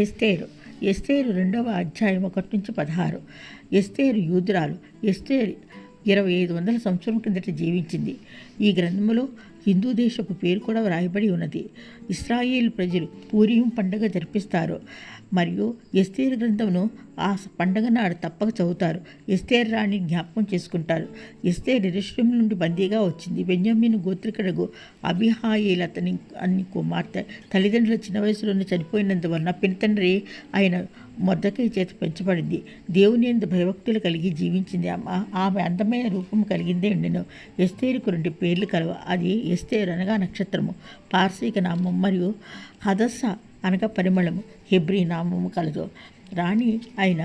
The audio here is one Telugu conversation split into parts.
ఎస్తేరు. ఎస్తేరు 2వ అధ్యాయం 1-16. ఎస్తేరు యూదురాలు. ఎస్తేరు 2500 సంవత్సరం కిందట జీవించింది. ఈ గ్రంథములో హిందూ దేశపు పేరు కూడా వ్రాయబడి ఉన్నది. ఇశ్రాయేలు ప్రజలు పూరీం పండుగ జరిపిస్తారు మరియు ఎస్తేరు గ్రంథమును ఆ పండగ నాడు తప్పక చదువుతారు. ఎస్తేరు రాణి జ్ఞాపకం చేసుకుంటారు. ఎస్తేరు యెరూషలేము నుండి బందీగా వచ్చింది. బెన్యామీను గోత్రికుడగు అబీహాయిల్ అన్ని కుమార్తె తల్లిదండ్రుల చిన్న వయసులోనే చనిపోయినందువలన పినతండ్రి అయిన మొర్దెకై చేత పెంచబడింది. దేవుని యందు భయభక్తులు కలిగి జీవించింది. ఆమె అందమైన రూపం కలిగిందే ఉండెను. ఎస్తేరుకు 2 పేర్లు కలవు. అది ఎస్తేరు అనగా నక్షత్రము పార్సీక నామం మరియు హదస్స అనగా పరిమళము హెబ్రీ నామము కలదు. రాణి అయిన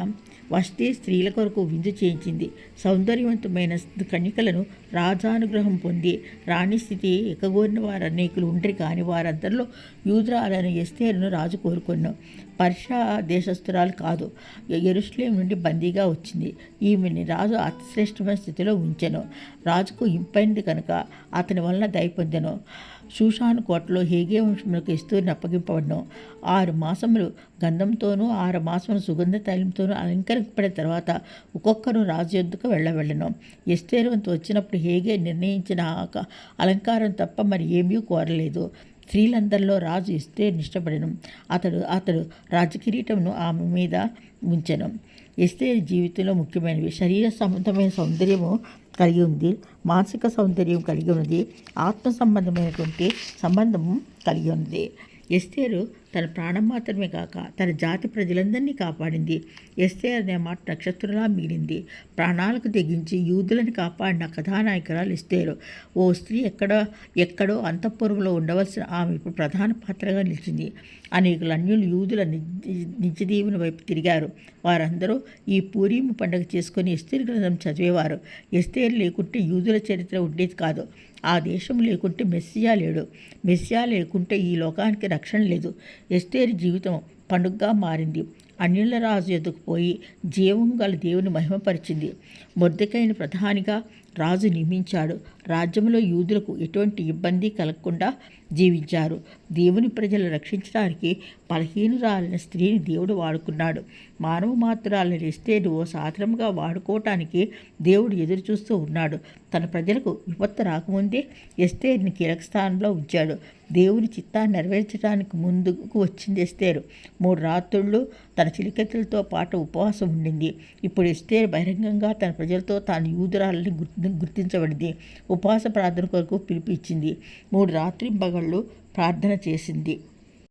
వష్టి స్త్రీల కొరకు విందు చేయించింది. సౌందర్యవంతమైన కన్యకలను రాజానుగ్రహం పొంది రాణి స్థితి ఎక్కగోరిన వారు అనేకులు ఉండ్రి కాని వారందరిలో యూదురాలైన ఎస్తేరును రాజు కోరుకొన్నాను. పర్షియా దేశస్థురాలు కాదు, యెరూషలేము నుండి బందీగా వచ్చింది. ఈమెని రాజు అతిశ్రేష్టమైన స్థితిలో ఉంచెను. రాజుకు ఇంపైనది కనుక అతని వలన దయ పొందెను. షూషాను కోటలో హేగే వంశములకు ఎస్తేరును అప్పగింపబడను. 6 మాసములు గంధంతోనూ 6 మాసములు సుగంధ తైలంతోనూ అలంకరింపబడిన తర్వాత ఒక్కొక్కరు రాజు యొద్దకు వెళ్ళను. ఎస్తేరు వంతు వచ్చినప్పుడు హేగే నిర్ణయించిన అలంకారం తప్ప మరి ఏమీ కోరలేదు. స్త్రీలందరిలో రాజు ఎస్తేరును ఇష్టపడెను. అతడు రాజకిరీటమును ఆమె మీద ఉంచెను. ఎస్తేరు జీవితంలో ముఖ్యమైనవి: శరీర సంబంధమైన సౌందర్యము కలిగి ఉంది, మానసిక సౌందర్యం కలిగి ఉన్నది, ఆత్మ సంబంధమైనటువంటి సంబంధము కలిగి ఉన్నది. ఎస్తేరు తన ప్రాణం మాత్రమే కాక తన జాతి ప్రజలందరినీ కాపాడింది. ఎస్తేరు అనే మాట నక్షత్రంలా మిగిలింది. ప్రాణాలకు తెగించి యూదులను కాపాడిన కథానాయకురాలు ఎస్తేరు. ఓ స్త్రీ ఎక్కడో అంతఃపురంలో ఉండవలసిన ఆమె ఇప్పుడు ప్రధాన పాత్రగా నిలిచింది. అనేకులు అన్యులు యూదుల నిత్యదీవుని వైపు తిరిగారు. వారందరూ ఈ పూరీము పండుగ చేసుకొని ఎస్తేరు గ్రంథం చదివేవారు. ఎస్తేరు లేకుంటే యూదుల చరిత్ర ఉండేది కాదు. ఆ దేశం లేకుంటే మెస్సియా లేడు. మెస్సియా లేకుంటే ఈ లోకానికి రక్షణ లేదు. ఎస్తేరు జీవితం పండుగగా మారింది. అన్యుల రాజు ఎదుకు పోయి జీవం గల దేవుని మహిమపరిచింది. మొర్దెకైని ప్రధానిగా రాజు నియమించాడు. రాజ్యంలో యూదులకు ఎటువంటి ఇబ్బంది కలగకుండా జీవించారు. దేవుని ప్రజలు రక్షించడానికి బలహీనురాలైన స్త్రీని దేవుడు వాడుకున్నాడు. మానవ మాత్రాలను ఎస్తేరు ఓ సాధనంగా వాడుకోవటానికి దేవుడు ఎదురు చూస్తూ ఉన్నాడు. తన ప్రజలకు విపత్తు రాకముందే ఎస్తేరుని కీలక స్థానంలో ఉంచాడు. దేవుని చిత్తాన్ని నెరవేర్చడానికి ముందుకు వచ్చింది ఎస్తేరు. 3 రాత్రుళ్ళు తన చిలికెత్తలతో పాటు ఉపవాసం ఉండింది. ఇప్పుడు ఎస్తేరు బహిరంగంగా తన ప్రజలతో తాను యూదురాలని గుర్తించబడింది. ఉపవాస ప్రార్థన కొరకు పిలుపు ఇచ్చింది. 3 రాత్రింబగళ్ళు ప్రార్థన చేసింది.